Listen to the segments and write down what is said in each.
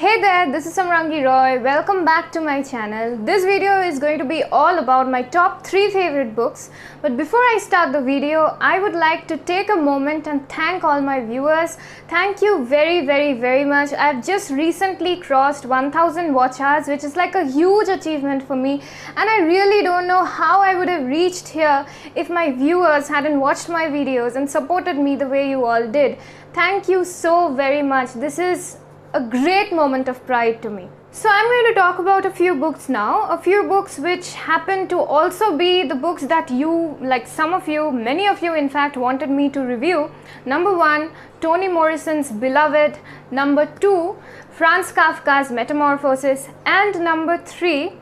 Hey there, this is Samrangi Roy. Welcome back to my channel. This video is going to be all about my top 3 favorite books. But before I start the video, I would like to take a moment and thank all my viewers. Thank you very much. I've just recently crossed 1000 watch hours, which is like a huge achievement for me. And I really don't know how I would have reached here if my viewers hadn't watched my videos and supported me the way you all did. Thank you so very much. This is a great moment of pride to me. So I'm going to talk about a few books now, a few books which happen to also be the books that you, like some of you, many of you in fact, wanted me to review. Number 1, Toni Morrison's Beloved. Number 2, Franz Kafka's Metamorphosis. And number 3,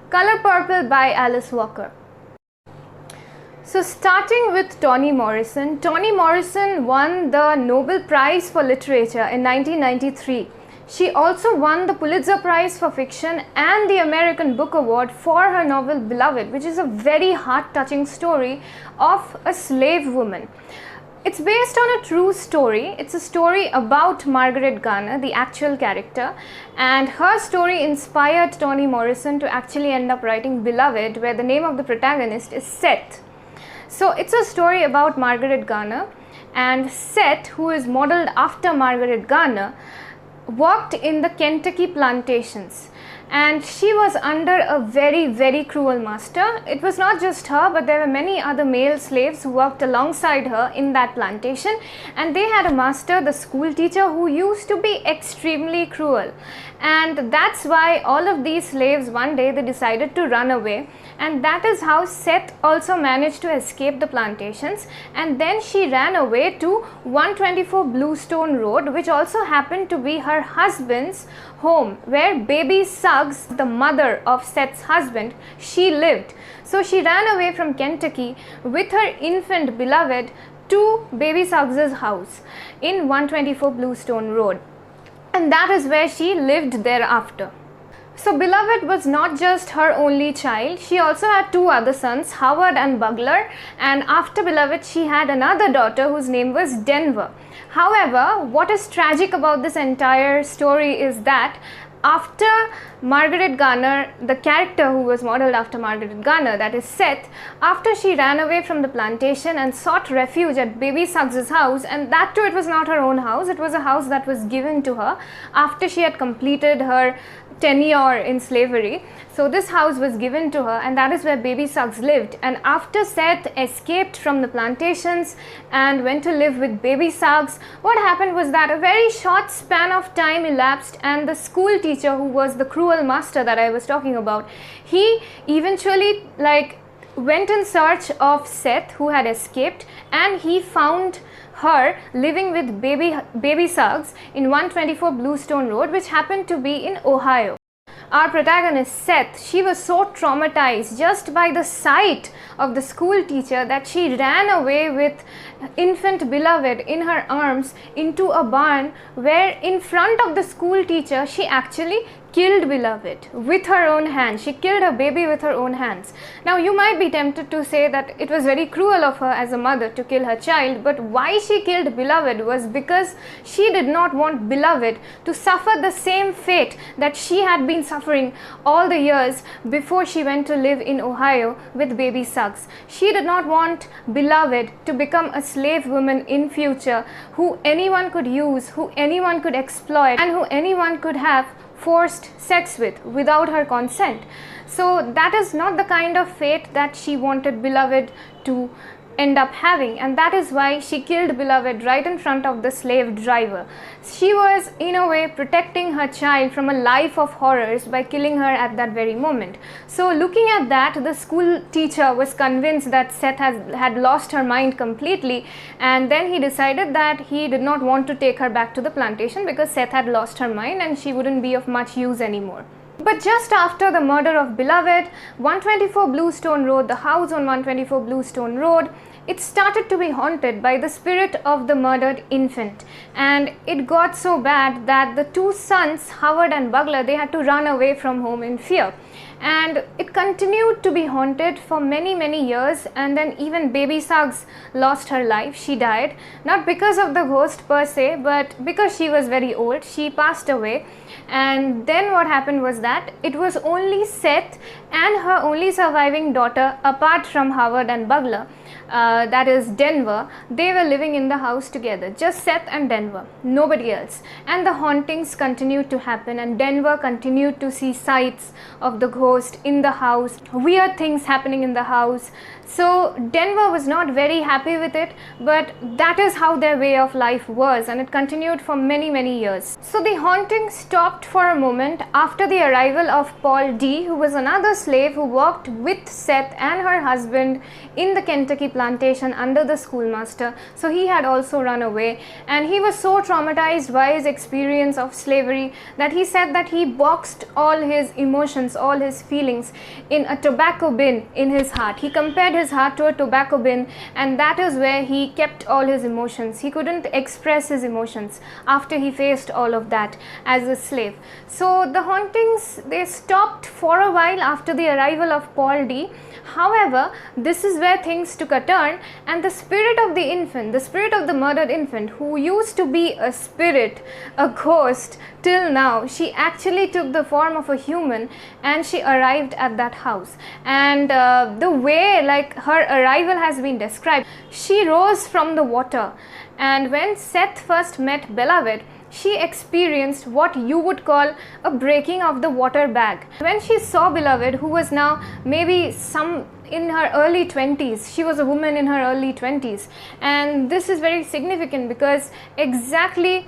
Color Purple by Alice Walker. So starting with Toni Morrison. Toni Morrison won the Nobel Prize for Literature in 1993. She also won the Pulitzer Prize for Fiction and the American Book Award for her novel Beloved, which is a very heart-touching story of a slave woman. It's based on a true story. It's a story about Margaret Garner, the actual character, and her story inspired Toni Morrison to actually end up writing Beloved, where the name of the protagonist is Seth. So it's a story about Margaret Garner, and Seth, who is modeled after Margaret Garner, worked in the Kentucky plantations, and she was under a very cruel master. It was not just her, but there were many other male slaves who worked alongside her in that plantation, and they had a master, the school teacher, who used to be extremely cruel. And that's why all of these slaves, one day they decided to run away, and that is how Seth also managed to escape the plantations. And then she ran away to 124 Bluestone Road, which also happened to be her husband's home, where baby Suggs, the mother of Seth's husband, she lived. So she ran away from Kentucky with her infant Beloved to baby Suggs's house in 124 Bluestone Road, and that is where she lived thereafter. So Beloved was not just her only child. She also had 2 other sons, Howard and Bugler, and after Beloved she had another daughter whose name was Denver. However, what is tragic about this entire story is that after Margaret Garner, the character who was modeled after Margaret Garner, that is Seth, after she ran away from the plantation and sought refuge at baby Suggs's house, and that too, it was not her own house, it was a house that was given to her after she had completed her tenure in slavery. So this house was given to her, and that is where baby Suggs lived. And after Seth escaped from the plantations and went to live with baby Suggs, what happened was that a very short span of time elapsed, and the school teacher, who was the cruel master that I was talking about, he eventually went in search of Seth, who had escaped, and he found her living with baby Suggs in 124 Bluestone Road, which happened to be in Ohio. Our protagonist Seth, she was so traumatized just by the sight of the school teacher that she ran away with infant Beloved in her arms into a barn, where in front of the school teacher she actually killed Beloved with her own hands. She killed her baby with her own hands. Now you might be tempted to say that it was very cruel of her as a mother to kill her child, but why she killed Beloved was because she did not want Beloved to suffer the same fate that she had been suffering all the years before she went to live in Ohio with baby Suggs. She did not want Beloved to become a slave woman in future who anyone could use, who anyone could exploit, and who anyone could have forced sex with without her consent. So that is not the kind of fate that she wanted Beloved to end up having, and that is why she killed Beloved right in front of the slave driver. She was in a way protecting her child from a life of horrors by killing her at that very moment. So looking at that, the school teacher was convinced that Seth had lost her mind completely, and then he decided that he did not want to take her back to the plantation because Seth had lost her mind and she wouldn't be of much use anymore. But just after the murder of Beloved, 124 Bluestone Road, the house on 124 Bluestone Road, it started to be haunted by the spirit of the murdered infant. And it got so bad that the 2 sons, Howard and Bugler, they had to run away from home in fear. and it continued to be haunted for many years. And then even baby Suggs lost her life. She died, not because of the ghost per se, but because she was very old. She passed away. And then what happened was that it was only Seth and her only surviving daughter, apart from Howard and Bugler, that is Denver. They were living in the house together, just Seth and Denver, nobody else. And the hauntings continued to happen, and Denver continued to see sights of the ghost in the house, weird things happening in the house. So Denver was not very happy with it, but that is how their way of life was, and it continued for many years. So the haunting stopped for a moment after the arrival of Paul D, who was another slave who worked with Seth and her husband in the Kentucky plantation under the schoolmaster. So he had also run away, and he was so traumatized by his experience of slavery that he said that he boxed all his emotions, all his feelings in a tobacco bin in his heart. He compared his heart to a tobacco bin, and that is where he kept all his emotions. He couldn't express his emotions after he faced all of that as a slave. So the hauntings, they stopped for a while after the arrival of Paul D. However, this is where things took a turn, and the spirit of the infant, the spirit of the murdered infant, who used to be a spirit, a ghost till now, she actually took the form of a human, and she arrived at that house. And the way like her arrival has been described, she rose from the water, and when Seth first met Beloved, she experienced what you would call a breaking of the water bag. When she saw Beloved, who was now maybe some in her early 20s, she was a woman in her early 20s, and this is very significant because exactly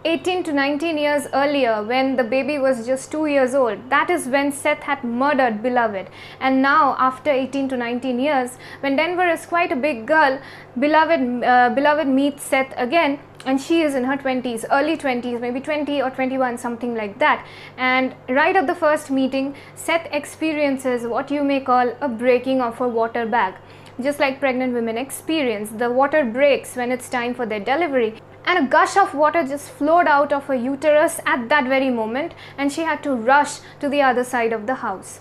18 to 19 years earlier, when the baby was just 2 years old, that is when Seth had murdered Beloved. And now after 18 to 19 years, when Denver is quite a big girl, Beloved meets Seth again, and she is in her 20s, early 20s, maybe 20 or 21, something like that. And right at the first meeting, Seth experiences what you may call a breaking of a water bag. Just like pregnant women experience, the water breaks when it's time for their delivery, and a gush of water just flowed out of her uterus at that very moment, and she had to rush to the other side of the house.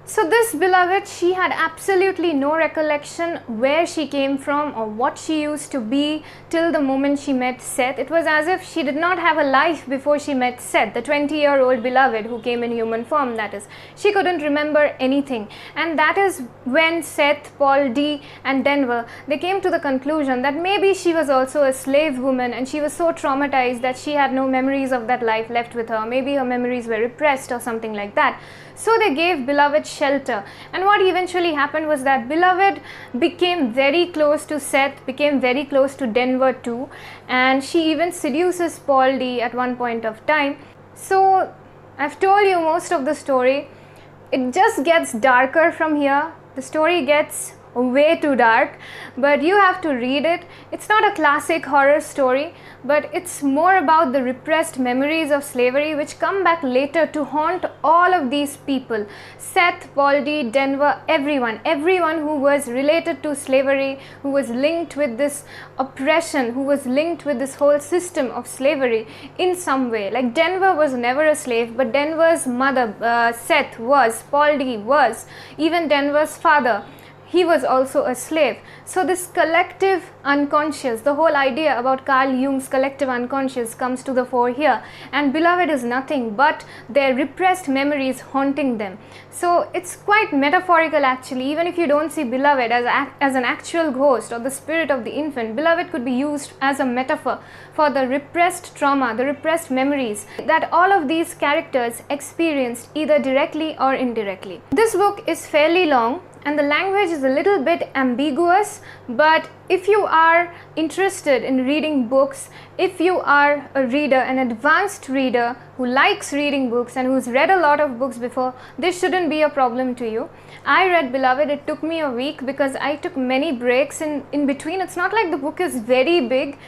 So this Beloved, she had absolutely no recollection where she came from or what she used to be till the moment she met Seth. It was as if she did not have a life before she met Seth, the 20-year-old Beloved who came in human form, that is. She couldn't remember anything. And that is when Seth, Paul D and Denver, they came to the conclusion that maybe she was also a slave woman, and she was so traumatized that she had no memories of that life left with her. Maybe her memories were repressed or something like that. So they gave Beloved shelter, and what eventually happened was that Beloved became very close to Seth, became very close to Denver too, and she even seduces Paul D at one point of time. So I've told you most of the story. It just gets darker from here. The story gets way too dark, but you have to read it. It's not a classic horror story, but it's more about the repressed memories of slavery which come back later to haunt all of these people. Seth, Paul D, Denver, everyone who was related to slavery, who was linked with this oppression, who was linked with this whole system of slavery in some way. Like Denver was never a slave, but Denver's mother, Seth, was, Paul D was, even Denver's father, he was also a slave. So this collective unconscious, the whole idea about Carl Jung's collective unconscious comes to the fore here, and Beloved is nothing but their repressed memories haunting them. So it's quite metaphorical actually. Even if you don't see Beloved as an actual ghost or the spirit of the infant, Beloved could be used as a metaphor for the repressed trauma, the repressed memories that all of these characters experienced either directly or indirectly. This book is fairly long, and the language is a little bit ambiguous, but if you are interested in reading books, if you are a reader, an advanced reader who likes reading books and who's read a lot of books before, this shouldn't be a problem to you. I read Beloved. It took me a week because I took many breaks in between. It's not like the book is very big.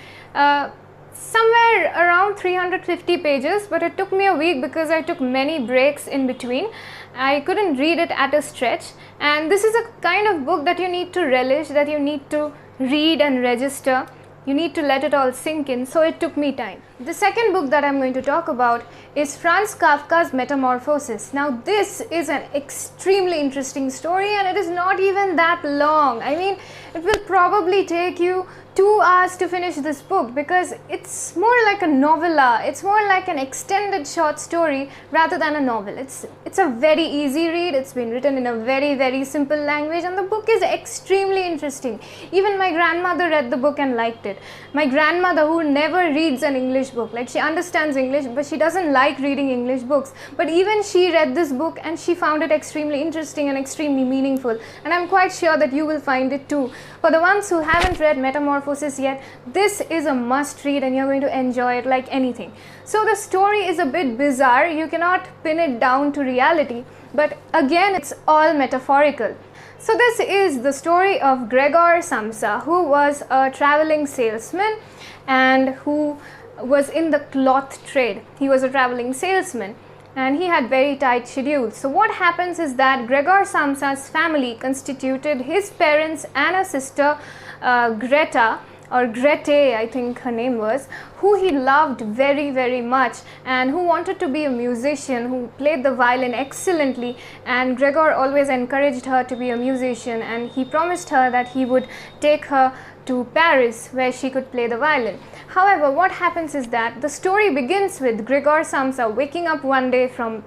Somewhere around 350 pages, but it took me a week because I took many breaks in between. I couldn't read it at a stretch, and this is a kind of book that you need to relish, that you need to read and register. You need to let it all sink in, so it took me time. The second book that I'm going to talk about is Franz Kafka's Metamorphosis. Now this is an extremely interesting story, and it is not even that long. I mean, it will probably take you 2 hours to finish this book because it's more like a novella. It's more like an extended short story rather than a novel. It's a very easy read. It's been written in a very simple language, and the book is extremely interesting. Even my grandmother read the book and liked it. My grandmother, who never reads an English book, like she understands English but she doesn't like reading English books, but even she read this book and she found it extremely interesting and extremely meaningful, and I'm quite sure that you will find it too. For the ones who haven't read Metamorphosis yet, this is a must read and you're going to enjoy it like anything. So the story is a bit bizarre. You cannot pin it down to reality, but again, it's all metaphorical. So this is the story of Gregor Samsa, who was a traveling salesman and who was in the cloth trade. He was a traveling salesman and he had very tight schedules. So what happens is that Gregor Samsa's family constituted his parents and a sister, Greta, or Grete, I think her name was, who he loved very much and who wanted to be a musician, who played the violin excellently, and Gregor always encouraged her to be a musician, and he promised her that he would take her to Paris where she could play the violin. However, what happens is that the story begins with Gregor Samsa waking up one day from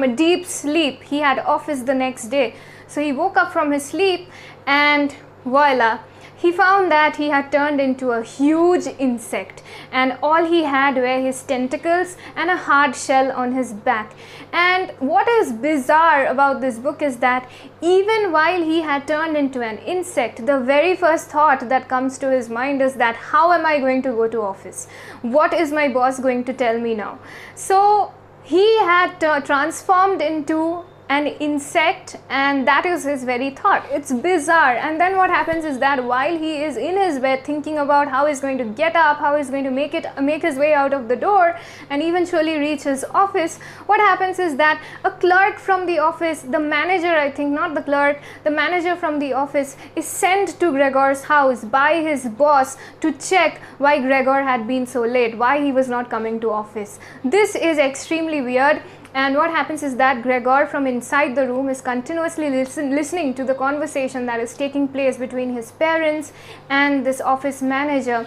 a deep sleep. He had office the next day. So he woke up from his sleep and voila, he found that he had turned into a huge insect, and all he had were his tentacles and a hard shell on his back. And what is bizarre about this book is that even while he had turned into an insect, the very first thought that comes to his mind is that how am I going to go to office? What is my boss going to tell me now? So he had transformed into an insect, and that is his very thought. It's bizarre. And then what happens is that while he is in his bed thinking about how he's going to get up, how he's going to make his way out of the door and eventually reach his office, what happens is that a clerk from the office, the manager, I think, not the clerk, the manager from the office is sent to Gregor's house by his boss to check why Gregor had been so late, why he was not coming to office. This is extremely weird. And what happens is that Gregor from inside the room is continuously listening to the conversation that is taking place between his parents and this office manager.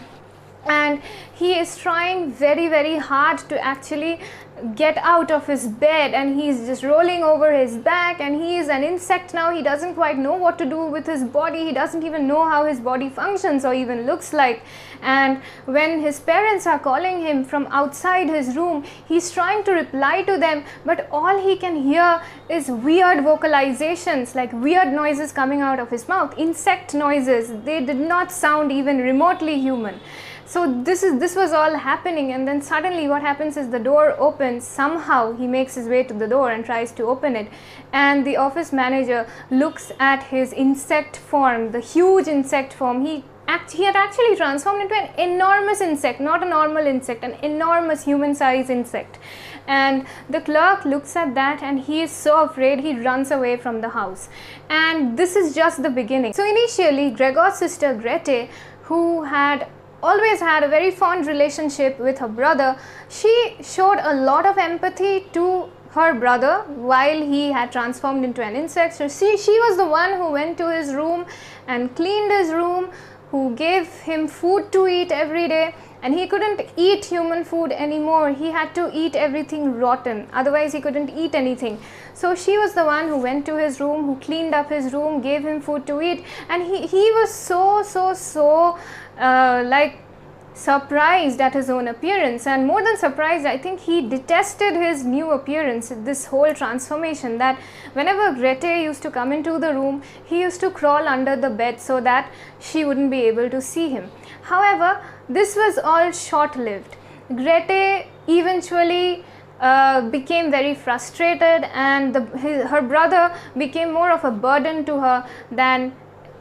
And he is trying very hard to actually get out of his bed, and he's just rolling over his back, and he is an insect now. He doesn't quite know what to do with his body. He doesn't even know how his body functions or even looks like. And when his parents are calling him from outside his room, he's trying to reply to them, but all he can hear is weird vocalizations, like weird noises coming out of his mouth, insect noises. They did not sound even remotely human. So this was all happening, and then suddenly what happens is the door opens. Somehow he makes his way to the door and tries to open it, and the office manager looks at his insect form, the huge insect form. He had actually transformed into an enormous insect, not a normal insect, an enormous human-sized insect. And the clerk looks at that and he is so afraid he runs away from the house. And this is just the beginning. So initially, Gregor's sister Grete, who had always had a very fond relationship with her brother, she showed a lot of empathy to her brother while he had transformed into an insect. So she was the one who went to his room and cleaned his room, who gave him food to eat every day, and he couldn't eat human food anymore. He had to eat everything rotten, otherwise he couldn't eat anything. So she was the one who went to his room, who cleaned up his room, gave him food to eat, and he was so like surprised at his own appearance, and more than surprised, I think he detested his new appearance, this whole transformation, that whenever Grete used to come into the room, he used to crawl under the bed so that she wouldn't be able to see him. However, this was all short-lived. Grete eventually became very frustrated, and her brother became more of a burden to her than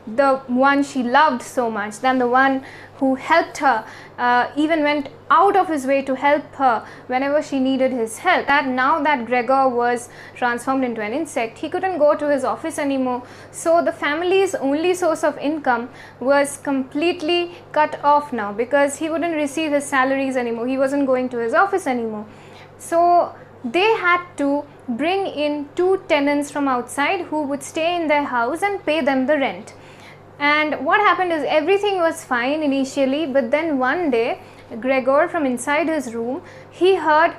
the one she loved so much, than the one who helped her, even went out of his way to help her whenever she needed his help. That now that Gregor was transformed into an insect, he couldn't go to his office anymore, so the family's only source of income was completely cut off now, because he wouldn't receive his salaries anymore, he wasn't going to his office anymore. So they had to bring in 2 tenants from outside who would stay in their house and pay them the rent. And what happened is, everything was fine initially, but then one day Gregor, from inside his room, he heard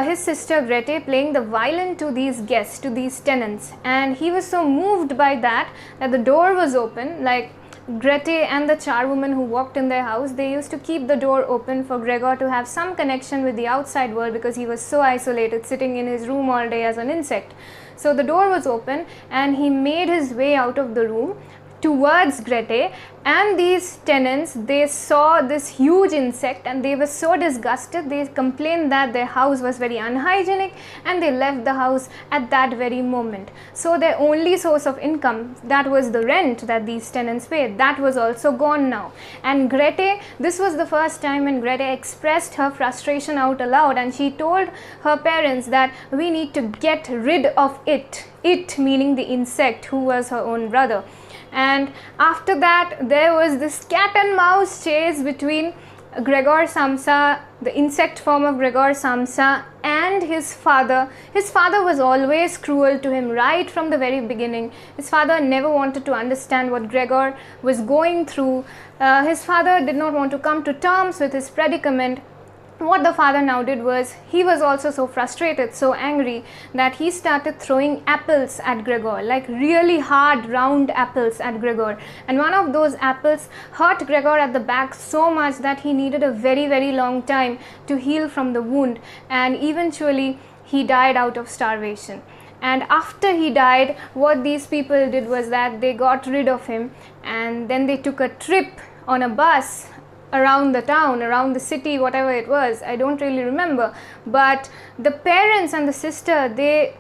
his sister Grete playing the violin to these guests, to these tenants, and he was so moved by that the door was open. Like, Grete and the charwoman who walked in their house, they used to keep the door open for Gregor to have some connection with the outside world, because he was so isolated, sitting in his room all day as an insect. So the door was open and he made his way out of the room towards Grete, and these tenants, they saw this huge insect and they were so disgusted. They complained that their house was very unhygienic, and they left the house at that very moment. So their only source of income, that was the rent that these tenants paid, that was also gone now. And Grete, this was the first time when Grete expressed her frustration out aloud, and she told her parents that we need to get rid of it meaning the insect who was her own brother. And after that, there was this cat and mouse chase between Gregor Samsa, the insect form of Gregor Samsa, and his father. His father was always cruel to him right from the very beginning. His father never wanted to understand what Gregor was going through. His father did not want to come to terms with his predicament. What the father now did was, he was also so frustrated, so angry, that he started throwing apples at Gregor, like really hard round apples at Gregor. And one of those apples hurt Gregor at the back so much that he needed a very, very long time to heal from the wound, and eventually he died out of starvation. And after he died, what these people did was that they got rid of him, and then they took a trip on a bus around the town, around the city, whatever it was, I don't really remember. But the parents and the sister, they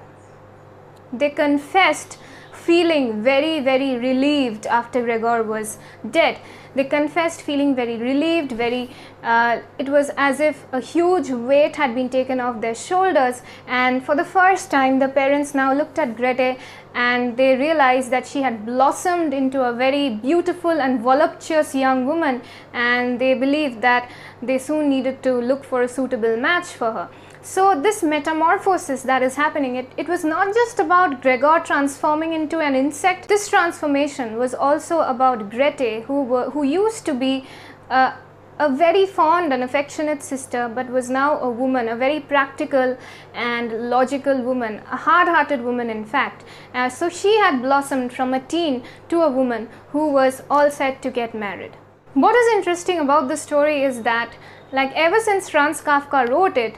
confessed feeling very, very relieved after Gregor was dead. They confessed feeling very relieved, it was as if a huge weight had been taken off their shoulders. And for the first time, the parents now looked at Grete and they realized that she had blossomed into a very beautiful and voluptuous young woman, and they believed that they soon needed to look for a suitable match for her. So this metamorphosis that is happening, it was not just about Gregor transforming into an insect. This transformation was also about Grete, who used to be a very fond and affectionate sister, but was now a woman, a very practical and logical woman, a hard-hearted woman in fact. So she had blossomed from a teen to a woman who was all set to get married. What is interesting about this story is that, like, ever since Franz Kafka wrote it,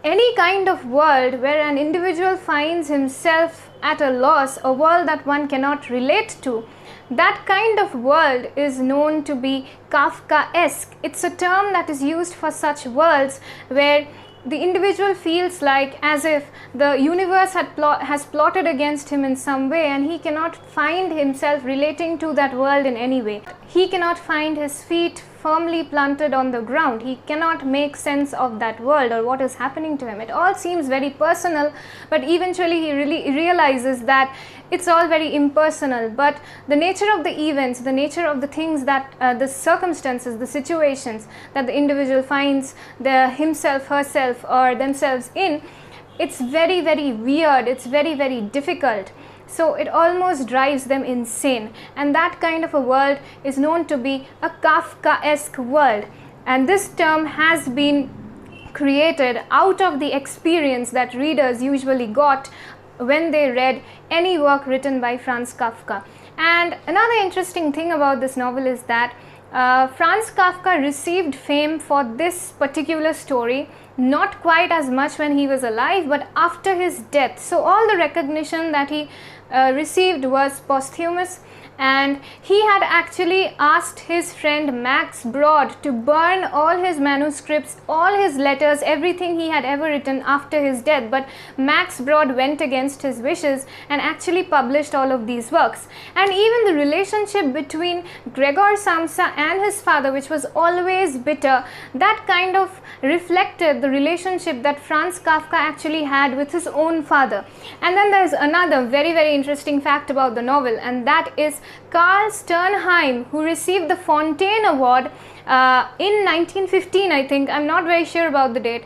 any kind of world where an individual finds himself at a loss, a world that one cannot relate to, that kind of world is known to be Kafkaesque. It's a term that is used for such worlds where the individual feels like as if the universe has plotted against him in some way, and he cannot find himself relating to that world in any way. He cannot find his feet firmly planted on the ground. He cannot make sense of that world or what is happening to him. It all seems very personal, but eventually he really realizes that it's all very impersonal. But the nature of the events, the nature of the things that, the circumstances, the situations that the individual finds himself, herself or themselves in, it's very, very weird, it's very, very difficult. So it almost drives them insane, and that kind of a world is known to be a Kafkaesque world. And this term has been created out of the experience that readers usually got when they read any work written by Franz Kafka. And another interesting thing about this novel is that Franz Kafka received fame for this particular story not quite as much when he was alive, but after his death. So all the recognition that he received was posthumous, and he had actually asked his friend Max Brod to burn all his manuscripts, all his letters, everything he had ever written after his death. But Max Brod went against his wishes and actually published all of these works. And even the relationship between Gregor Samsa and his father, which was always bitter, that kind of reflected the relationship that Franz Kafka actually had with his own father. And then there's another very, very interesting fact about the novel, and that is Karl Sternheim, who received the Fontaine Award in 1915, I think. I'm not very sure about the date.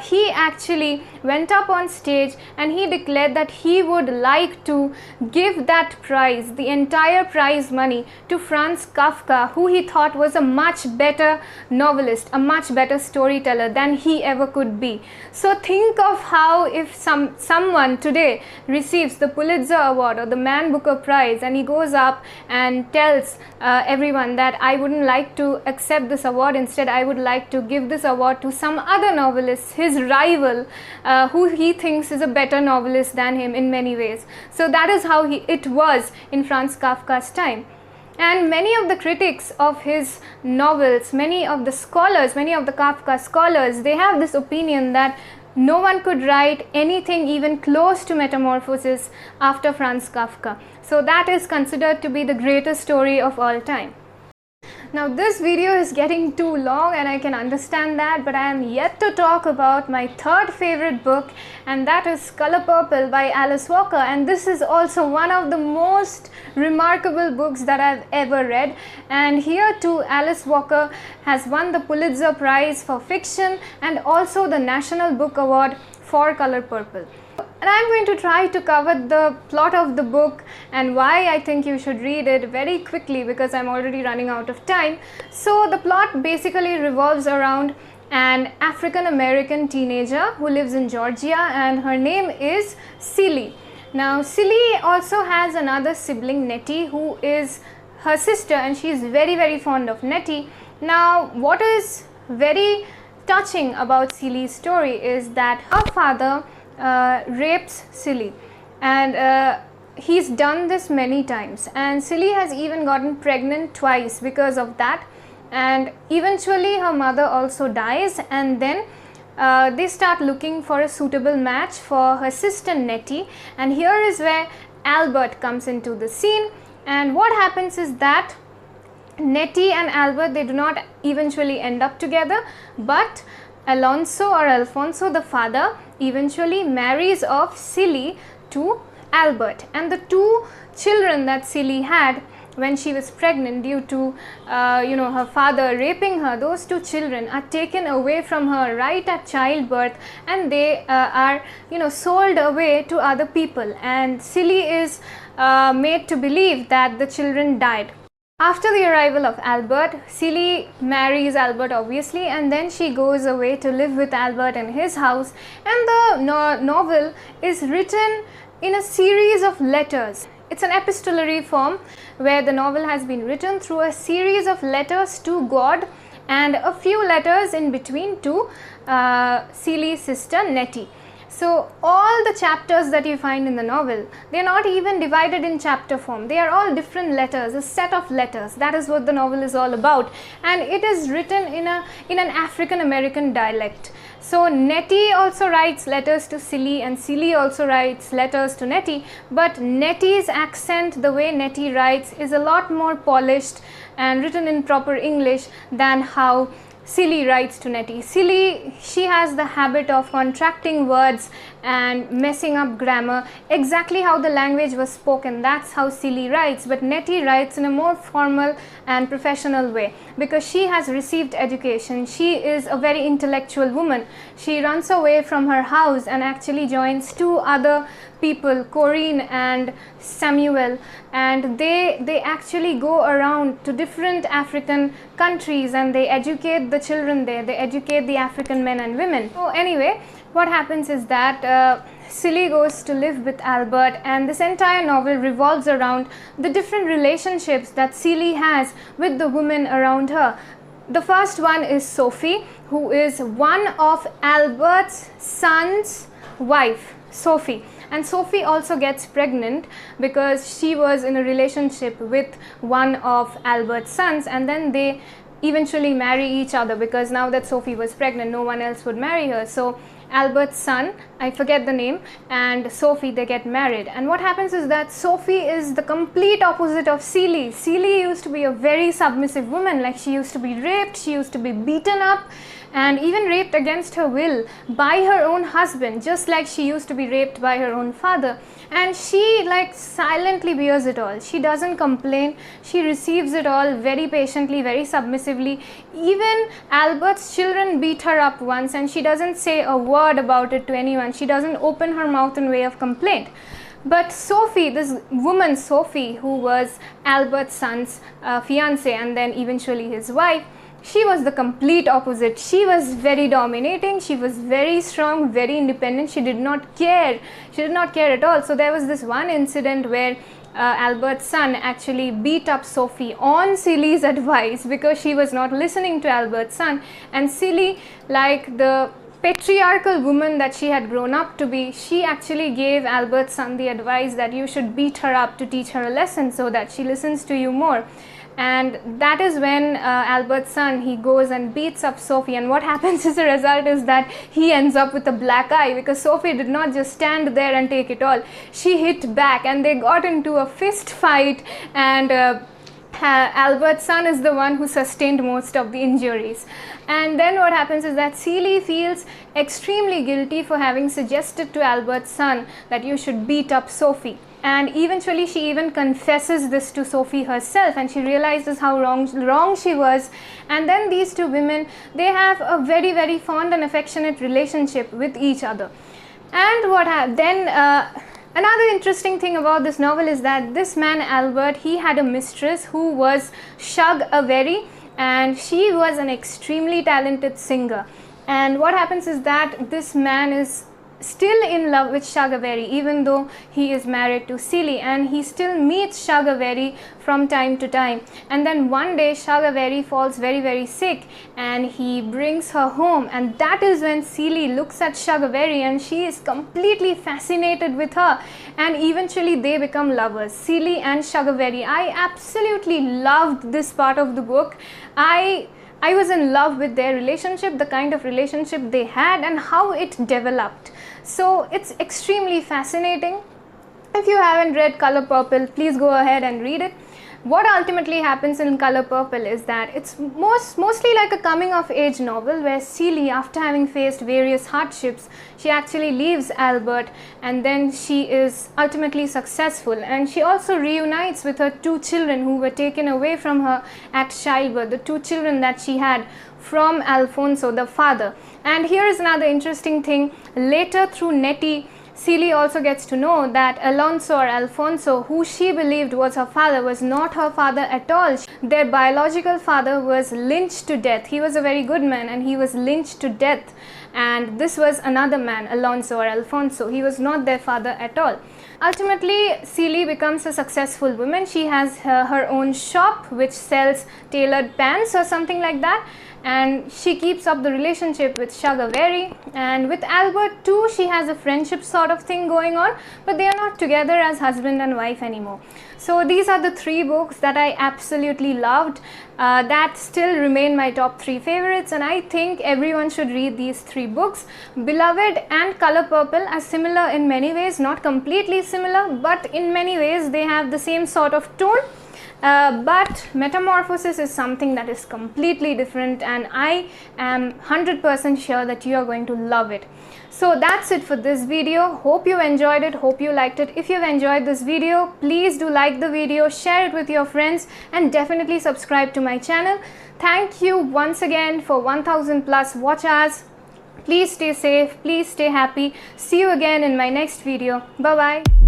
He actually went up on stage and he declared that he would like to give that prize, the entire prize money, to Franz Kafka, who he thought was a much better novelist, a much better storyteller than he ever could be. So think of how if someone today receives the Pulitzer Award or the Man Booker Prize, and he goes up and tells everyone that I wouldn't like to accept this award, instead I would like to give this award to some other novelist, his rival, who he thinks is a better novelist than him in many ways. So that is how it was in Franz Kafka's time. And many of the critics of his novels, many of the scholars, many of the Kafka scholars, they have this opinion that no one could write anything even close to Metamorphosis after Franz Kafka. So that is considered to be the greatest story of all time. Now this video is getting too long and I can understand that, but I am yet to talk about my third favorite book, and that is Color Purple by Alice Walker. And this is also one of the most remarkable books that I've ever read. And here too, Alice Walker has won the Pulitzer Prize for fiction and also the National Book Award for Color Purple. And I'm going to try to cover the plot of the book and why I think you should read it very quickly, because I'm already running out of time. So the plot basically revolves around an African American teenager who lives in Georgia, and her name is Celie. Now Celie also has another sibling, Nettie, who is her sister, and she is very, very fond of Nettie. Now what is very touching about Celie's story is that her father rapes Celie, and he's done this many times, and Celie has even gotten pregnant twice because of that. And eventually her mother also dies, and then they start looking for a suitable match for her sister Nettie, and here is where Albert comes into the scene. And what happens is that Nettie and Albert, they do not eventually end up together, but Alonso or Alfonso, the father, eventually marries off Celie to Albert, and the two children that Celie had when she was pregnant due to her father raping her, those two children are taken away from her right at childbirth, and they are sold away to other people, and Celie is made to believe that the children died. After the arrival of Albert, Celie marries Albert obviously, and then she goes away to live with Albert in his house. And the novel is written in a series of letters. It's an epistolary form where the novel has been written through a series of letters to God and a few letters in between to Celie's sister Nettie. So all the chapters that you find in the novel, they are not even divided in chapter form. They are all different letters, a set of letters. That is what the novel is all about, and it is written in an African American dialect. So Nettie also writes letters to Celie, and Celie also writes letters to Nettie, but Nettie's accent, the way Nettie writes, is a lot more polished and written in proper English than how Celie writes to Nettie. Celie, she has the habit of contracting words and messing up grammar, exactly how the language was spoken. That's how Celie writes, but Nettie writes in a more formal and professional way because she has received education. She is a very intellectual woman. She runs away from her house and actually joins two other people, Corinne and Samuel, and they actually go around to different African countries and they educate the children there, they educate the African men and women. So anyway, what happens is that Celie goes to live with Albert, and this entire novel revolves around the different relationships that Celie has with the women around her. The first one is Sophie, who is one of Albert's son's wife, Sophie. and Sophie also gets pregnant because she was in a relationship with one of Albert's sons, and then they eventually marry each other because now that Sophie was pregnant, no one else would marry her. So Albert's son, I forget the name, and Sophie, they get married. And what happens is that Sophie is the complete opposite of Celie. Celie used to be a very submissive woman, like she used to be raped, she used to be beaten up, and even raped against her will by her own husband, just like she used to be raped by her own father. And she like silently bears it all. She doesn't complain, she receives it all very patiently, very submissively. Even Albert's children beat her up once and she doesn't say a word about it to anyone. She doesn't open her mouth in way of complaint. But Sophie, this woman Sophie, who was Albert's son's fiancée and then eventually his wife, she was the complete opposite. She was very dominating, she was very strong, very independent. She did not care. She did not care at all. So there was this one incident where Albert's son actually beat up Sophie on Celie's advice because she was not listening to Albert's son. And Celie, like the patriarchal woman that she had grown up to be, she actually gave Albert's son the advice that you should beat her up to teach her a lesson so that she listens to you more. And that is when Albert's son, he goes and beats up Sophie, and what happens as a result is that he ends up with a black eye because Sophie did not just stand there and take it all. She hit back and they got into a fist fight, and Albert's son is the one who sustained most of the injuries. And then what happens is that Celie feels extremely guilty for having suggested to Albert's son that you should beat up Sophie. And eventually she even confesses this to Sophie herself, and she realizes how wrong she was. And then these two women, they have a very, very fond and affectionate relationship with each other. And another interesting thing about this novel is that this man Albert, he had a mistress who was Shug Avery, and she was an extremely talented singer. And what happens is that this man is still in love with Shug Avery, even though he is married to Celie, and he still meets Shug Avery from time to time. And then one day Shug Avery falls very, very sick and he brings her home, and that is when Celie looks at Shug Avery and she is completely fascinated with her, and eventually they become lovers, Celie and Shug Avery. I absolutely loved this part of the book. I was in love with their relationship, the kind of relationship they had and how it developed. So it's extremely fascinating. If you haven't read Color Purple, please go ahead and read it. What ultimately happens in Color Purple is that it's mostly like a coming of age novel where Celie, after having faced various hardships, she actually leaves Albert, and then she is ultimately successful, and she also reunites with her two children who were taken away from her at childbirth, the two children that she had from Alfonso, the father. And here is another interesting thing. Later, through Nettie, Celie also gets to know that Alonso or Alfonso, who she believed was her father, was not her father at all. Their biological father was lynched to death. He was a very good man and he was lynched to death. And this was another man, Alonso or Alfonso. He was not their father at all. Ultimately, Celie becomes a successful woman. She has her own shop which sells tailored pants or something like that. And she keeps up the relationship with Shug Avery, and with Albert too she has a friendship sort of thing going on, but they are not together as husband and wife anymore. So these are the three books that I absolutely loved, that still remain my top 3 favorites, and I think everyone should read these 3 books. Beloved and Color Purple are similar in many ways, not completely similar, but in many ways they have the same sort of tone. But Metamorphosis is something that is completely different, and I am 100% sure that you are going to love it. So that's it for this video. Hope you enjoyed it, hope you liked it. If you've enjoyed this video, please do like the video, share it with your friends, and definitely subscribe to my channel. Thank you once again for 1000 plus watch hours. Please stay safe, please stay happy. See you again in my next video. Bye bye.